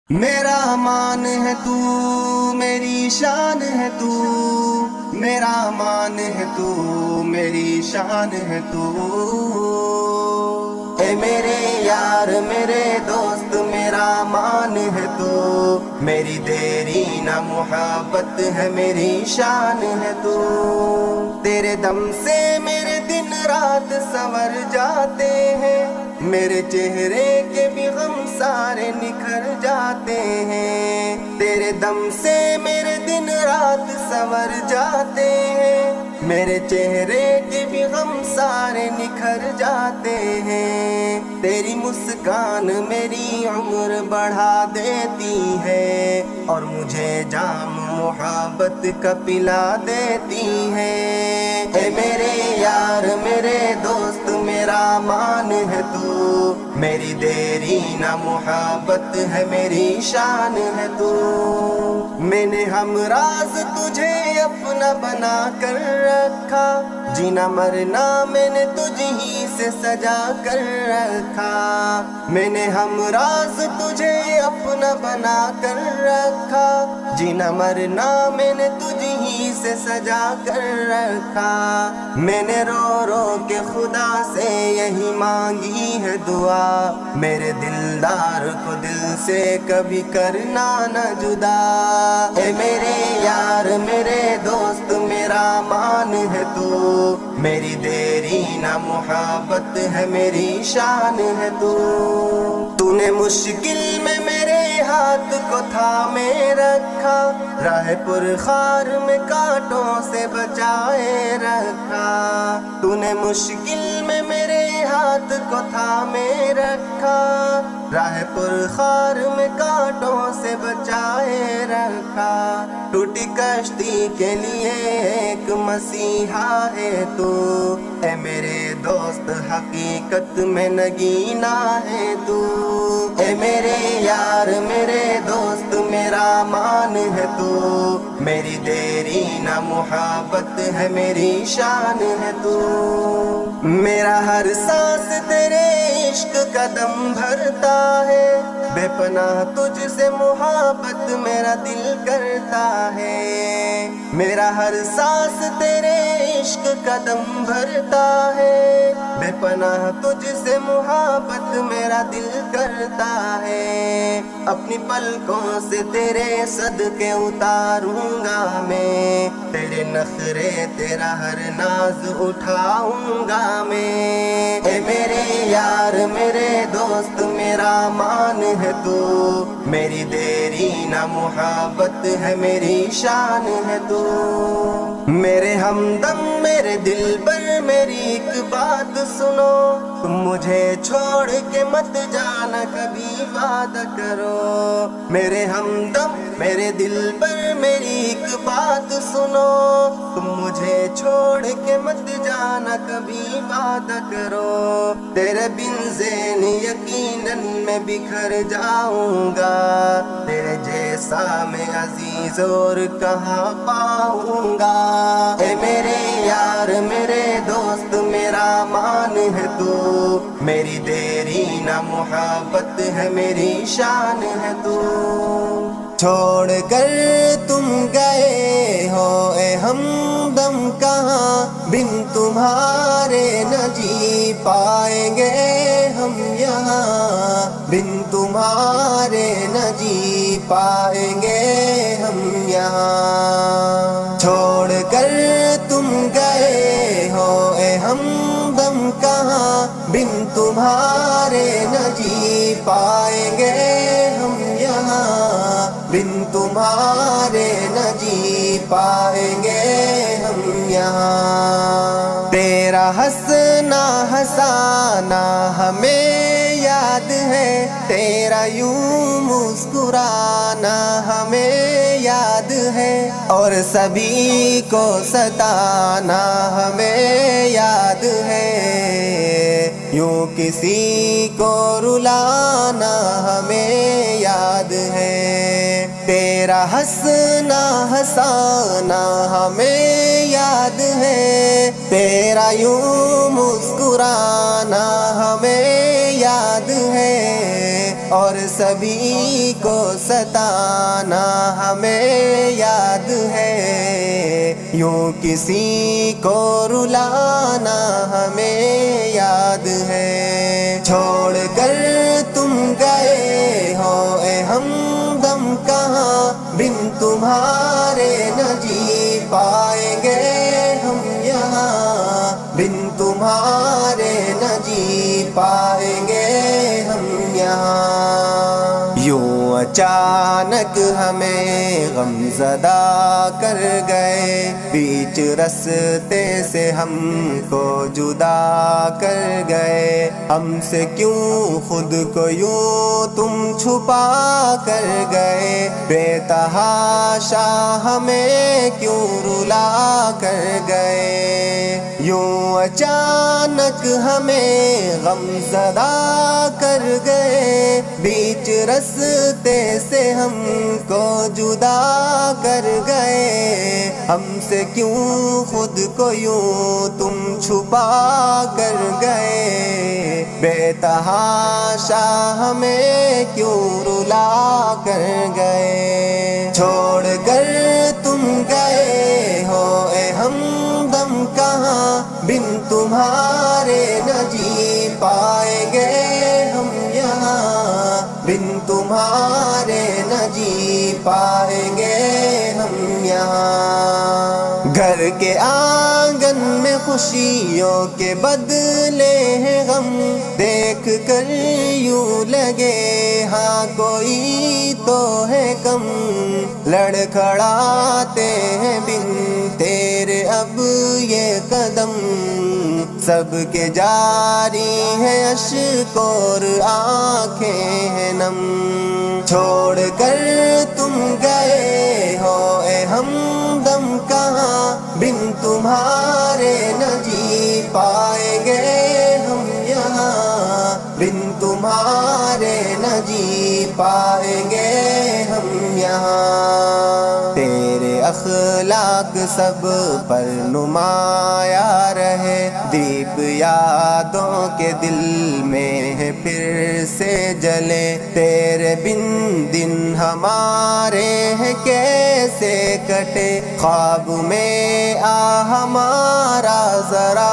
میرا مان ہے تو، میری شان ہے تو، میرا مان ہے تو، میری شان ہے تو، اے میرے یار میرے دوست میرا مان ہے تو، میری دیری نہ محبت ہے میری شان ہے تو، تیرے دم سے میرے دن رات سنور جاتے ہیں، میرے چہرے کے بھی غم سارے نکھر جاتے ہیں، تیرے دم سے میرے دن رات سنور جاتے ہیں، میرے چہرے کے بھی غم سارے نکھر جاتے ہیں، تیری مسکان میری عمر بڑھا دیتی ہے اور مجھے جام محبت کا پلا دیتی ہے، اے میرے یار میرے دوست میرا مان ہے تو، میری دیری نہ محبت ہے میری شان ہے تو، میں نے ہمراز تجھے اپنا بنا کر رکھا، جینا مرنا میں نے تجھ ہی سے سجا کر رکھا، میں نے ہمراز تجھے اپنا بنا کر رکھا، جینا مرنا میں نے تجھ ہی سے سجا کر رکھا، میں نے رو رو کے خدا سے یہی مانگی ہے دعا، میرے دلدار کو دل سے کبھی کرنا نہ جدا، اے میرے یار میرے دوست میرا مان ہے تو، میری دیری نہ محبت ہے میری شان ہے تو نے مشکل میں میرے ہاتھ کو تھامے رکھا، راہ پرخار میں کانٹوں سے بچائے رکھا، تو نے مشکل میں میرے ہاتھ کو تھامے رکھا، راہ پرخار میں کانٹوں سے بچائے رکھا، ٹوٹی کشتی کے لیے ایک مسیحا ہے تو، اے میرے دوست حقیقت میں نگینا ہے تو، اے میرے یار میرے دوست میرا مان ہے تو، میری دیری نہ محبت ہے میری شان ہے تو، میرا ہر سانس تیرے عشق کا دم بھرتا ہے، بے پناہ تجھ سے محبت میرا دل کرتا ہے، میرا ہر سانس تیرے عشق کا دم بھرتا ہے، بے پناہ تجھ سے محبت میرا دل کرتا ہے، اپنی پلکوں سے تیرے صدقے اتاروں گا میں، تیرے نخرے تیرا ہر ناز اٹھاؤں گا میں، اے میرے یار میرے دوست میرا مان ہے تو، میری دیری نہ محبت ہے میری شان ہے تو، میرے ہمدم میرے دل پر میری ایک بات سنو، تم مجھے چھوڑ کے مت جانا کبھی وعدہ کرو، میرے ہمدم میرے دل پر میری ایک بات سنو، تم مجھے چھوڑ کے مت جانا کبھی وعدہ کرو، تیرے بن زین یقیناً میں بکھر جاؤں گا، تیرے جیسا میں عزیز اور کہاں پاؤں گا، اے میرے یار میرے دوست میرا مان ہے تو، میری دیری نہ محبت ہے میری شان ہے تو، چھوڑ کر تم گئے ہو اے ہمدم کہاں، بن تمہارے نہ جی پائیں گے ہم یہاں، بن تمہارے نہ جی پائیں گے ہم یہاں، چھوڑ کر تم گئے ہو اے ہمدم کہاں، بن تمہارے نہ جی پائیں گے ہم یہاں، بن تمہارے نہ جی پائیں گے ہم یہاں، تیرا ہنسنا ہنسانا ہمیں یاد ہے، تیرا یوں مسکرانا ہمیں یاد ہے، اور سبھی کو ستانا ہمیں یاد ہے، یوں کسی کو رلانا ہمیں یاد ہے، تیرا ہنسنا ہنسانا ہمیں یاد ہے، تیرا یوں مسکرانا ہمیں یاد ہے، اور سبھی کو ستانا ہمیں یاد ہے، یوں کسی کو رلانا ہمیں یاد ہے۔ چھوڑ کر تم گئے ہو اے ہمدم کہاں، بن تمہارے نہ جی پائیں گے ہم یہاں، بن تمہارے نہ جی پائیں گے ہم یہاں۔ یوں اچانک ہمیں غم زدہ کر گئے، بیچ رستے سے ہم کو جدا کر گئے، ہم سے کیوں خود کو یوں تم چھپا کر گئے، بے تحاشا ہمیں کیوں رلا کر گئے۔ یوں اچانک ہمیں غم زدہ کر گئے، بیچ رستے سے ہم کو جدا کر گئے، ہم سے کیوں خود کو یوں تم چھپا کر گئے، بے تحاشا ہمیں کیوں رلا کر گئے۔ چھوڑ کر تم گئے ہو اے ہمدم کہاں، بن تمہارے نہ جی پائیں گے ہم یہاں، بن تمہارے نہ جی پائیں گے ہم یہاں۔ گھر کے آنگن میں خوشیوں کے بدلے ہیں غم، دیکھ کر یوں لگے ہاں کوئی تو ہے کم، لڑکھڑاتے ہیں بن تیرے اب یہ قدم، سب کے جاری ہے اشک اور آنکھیں ہیں نم۔ چھوڑ کر تم گئے ہو اے ہمدم کہاں، بن تمہارے نہ جی پائیں گے ہم یہاں، بن تمہارے نہ جی پائیں گے ہم یہاں۔ تیرے اخلاق سب پر نمایاں رہے، دیپ یادوں کے دل میں ہے پھر سے جلے، تیرے بن دن ہمارے ہیں کیسے کٹے، خواب میں آ ہمارا ذرا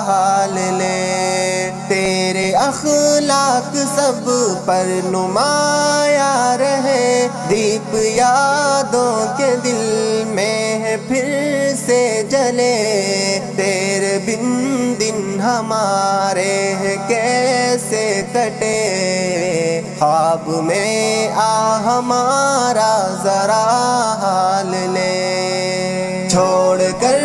حال لے۔ تیرے اخلاق سب پر نمایاں رہے، دیپ یادوں کے دل میں ہے پھر سے جلے، تیرے بن دن ہمارے ہیں کیسے کٹے، خواب میں آ ہمارا ذرا حال لے۔ چھوڑ کر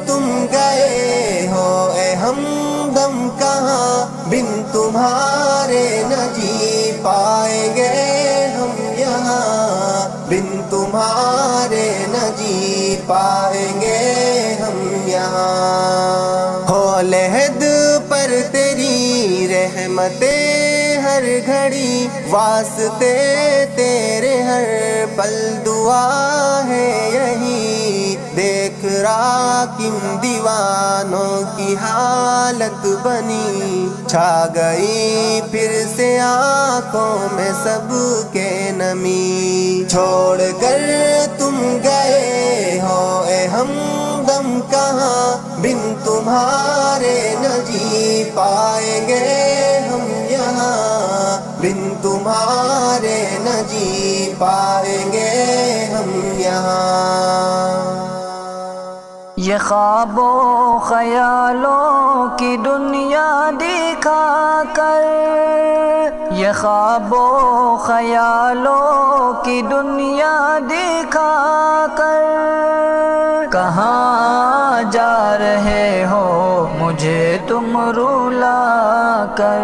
تم گئے ہو اے ہمدم کہاں، بن تمہارے نہ جی پائیں گے ہم یہاں، بن تمہارے نہ جی پائیں گے ہم یہاں۔ ہو لحد پر تیری رحمتیں ہر گھڑی، واسطے تیرے ہر پل دعا ہے یہی، دیکھ راکم دیوانوں کی حالت بنی، چھا گئی پھر سے آنکھوں میں سب کے نمی۔ چھوڑ کر تم گئے ہو اے ہمدم کہاں، بن تمہارے نہ جی پائیں گے ہم یہاں، بن تمہارے نہ جی پائیں گے ہم یہاں۔ یہ خواب و خیالوں کی دنیا دکھا کر، یہ خواب و خیالوں کی دنیا دکھا کر، کہاں جا رہے ہو مجھے تم رلا کر،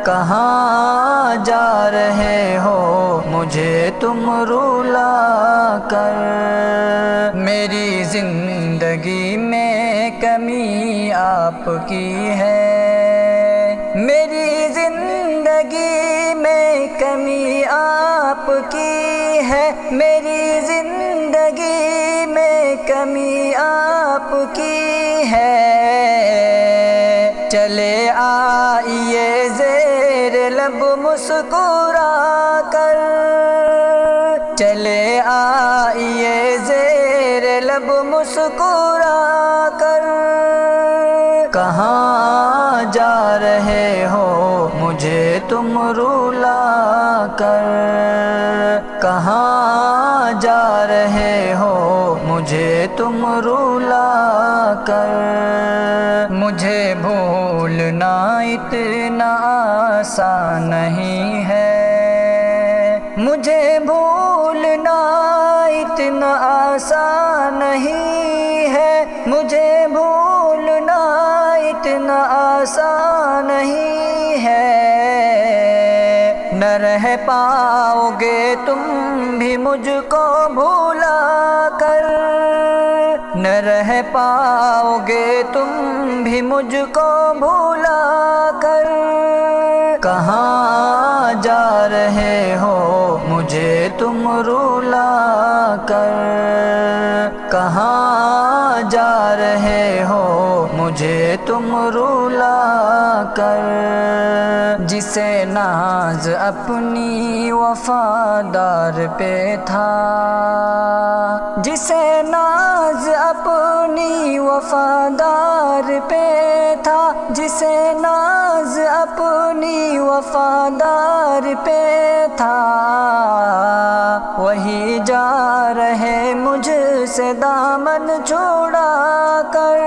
کہاں جا رہے ہو مجھے تم رلا کر۔ میری زندگی میں کمی آپ کی ہے، میری زندگی میں کمی آپ کی ہے، میری زندگی میں کمی آپ کی ہے۔ چلے آئیے زیر لب مسکرا کر، چلے آئیے زیر لب مسکرا کر، کہاں جا رہے ہو مجھے تم رلا کر، کہاں جا رہے ہو مجھے تم رلا کر، مجھے بھولنا اتنا آسان نہیں ہے، مجھے بھولنا اتنا آسان نہیں ہے، مجھے بھولنا اتنا آسان نہیں ہے، نہ رہ پاؤ گے تم بھی مجھ کو بھولا کر، نہ رہ پاؤ گے تم بھی مجھ کو بھولا کر، کہاں جا رہے ہو مجھے تم رلا کر، کہاں جا رہے ہو مجھے تم رلا کر، جسے ناز اپنی وفادار پہ تھا، جسے ناز اپنی وفادار پہ تھا، جسے ناز اپنی وفادار پہ تھا، وہی جا رہے مجھ سے دامن چھڑا کر،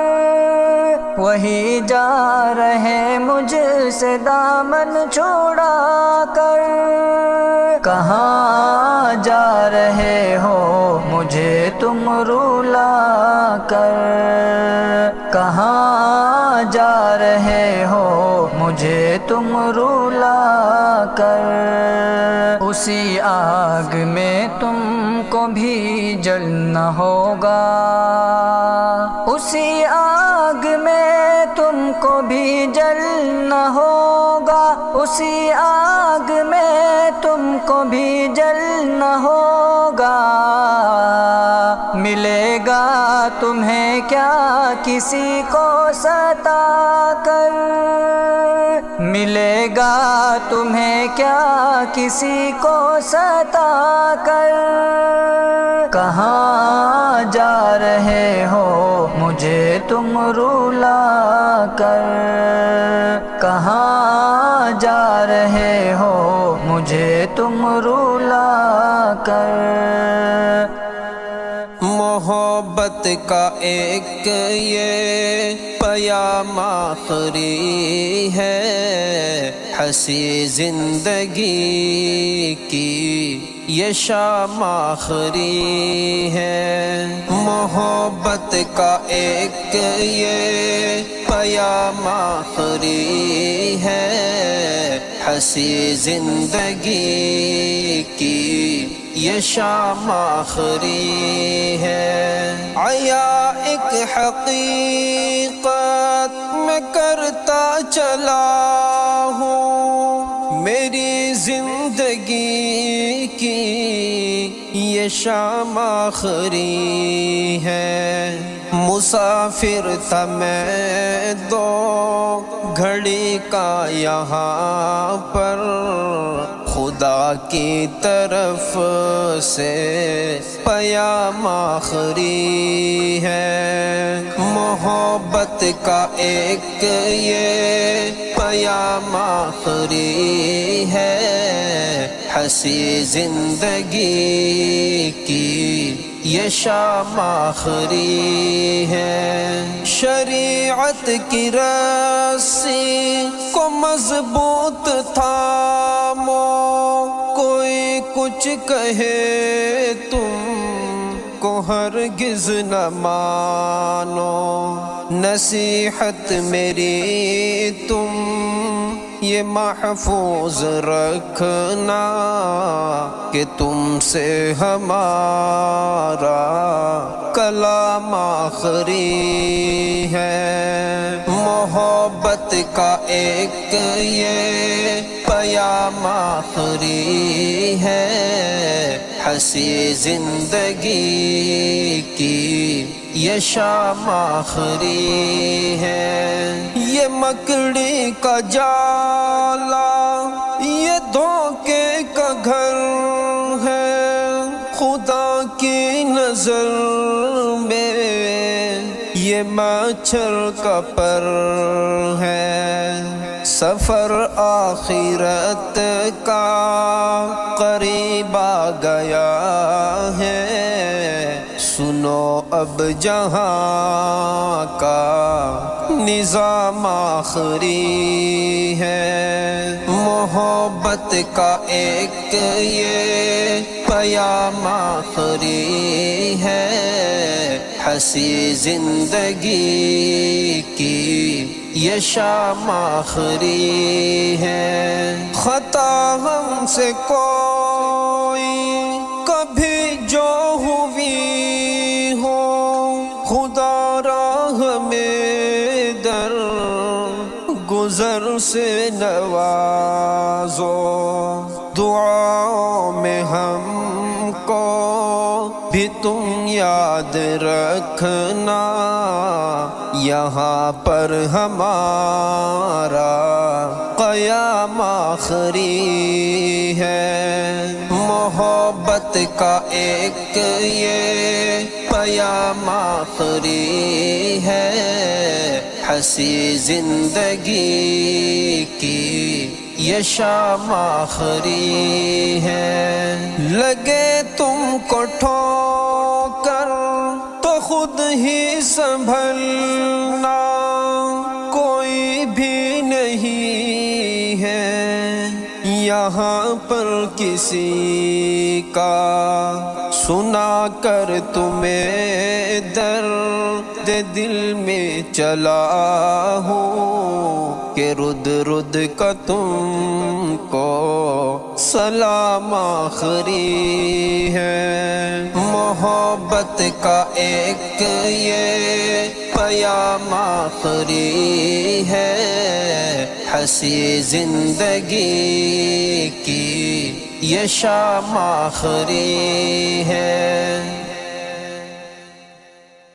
وہی جا رہے مجھ سے دامن چھڑا کر، کہاں جا رہے ہو مجھے تم رلا کر، کہاں جا رہے ہو مجھے تم رلا کر، اسی آگ میں تم کو بھی جلنا ہوگا، اسی آگ میں تم کو بھی جلنا ہوگا، اسی آگ میں تم کو بھی جلنا ہوگا، ملے گا تمہیں کیا کسی کو ستا کر، ملے گا تمہیں کیا کسی کو ستا کر، کہاں جا رہے ہو مجھے تم رلا کر، کہاں جا رہے ہو مجھے تم رلا کر، محبت کا ایک یہ پیام آخری ہے، ہنسی زندگی کی یہ شام آخری ہے، محبت کا ایک یہ پیام آخری ہے، ہنسی زندگی کی یہ شام آخری ہے، عیا ایک حقیقت میں کرتا چلا ہوں، میری زندگی کی یہ شام آخری ہے، مسافر تھا میں دو گھڑی کا یہاں پر، خدا کی طرف سے پیام آخری ہے، محبت کا ایک یہ پیام آخری ہے، ہنسی زندگی کی یہ شام آخری ہے، شریعت کی رسی کو مضبوط تھامو، کوئی کچھ کہے تم کو ہرگز نہ مانو، نصیحت میری تم یہ محفوظ رکھنا کہ تم سے ہمارا کلام آخری ہے، محبت کا ایک یہ پیام آخری ہے، ہنسی زندگی کی یہ شام آخری ہے، یہ مکڑی کا جالا یہ خدا کی نظر میں یہ مچھر کا پر ہے، سفر آخرت کا قریب آ گیا ہے، سنو اب جہاں کا نظام آخری ہے، محبت کا ایک یہ پیام آخری ہے، ہنسی زندگی کی یہ شام آخری ہے، خطا ہم سے کوئی کبھی جو ہوئی ہو، خدا راہ میں در گزر سے نوازو، دعاؤں میں ہم کو بھی تم یاد رکھنا، یہاں پر ہمارا قیام آخری ہے، محبت کا ایک یہ پیام آخری ہے، ہنسی زندگی کی یہ شام آخری ہے، لگے تم کو ٹھوکر تو خود ہی سنبھلنا، کوئی بھی نہیں ہے یہاں پر کسی کا سنا کر تمہیں درد دل میں چلا ہوں، کہ رد رد کا تم کو سلام آخری ہے، محبت کا ایک یہ پیام آخری ہے، ہنسی زندگی کی یہ شام آخری ہے۔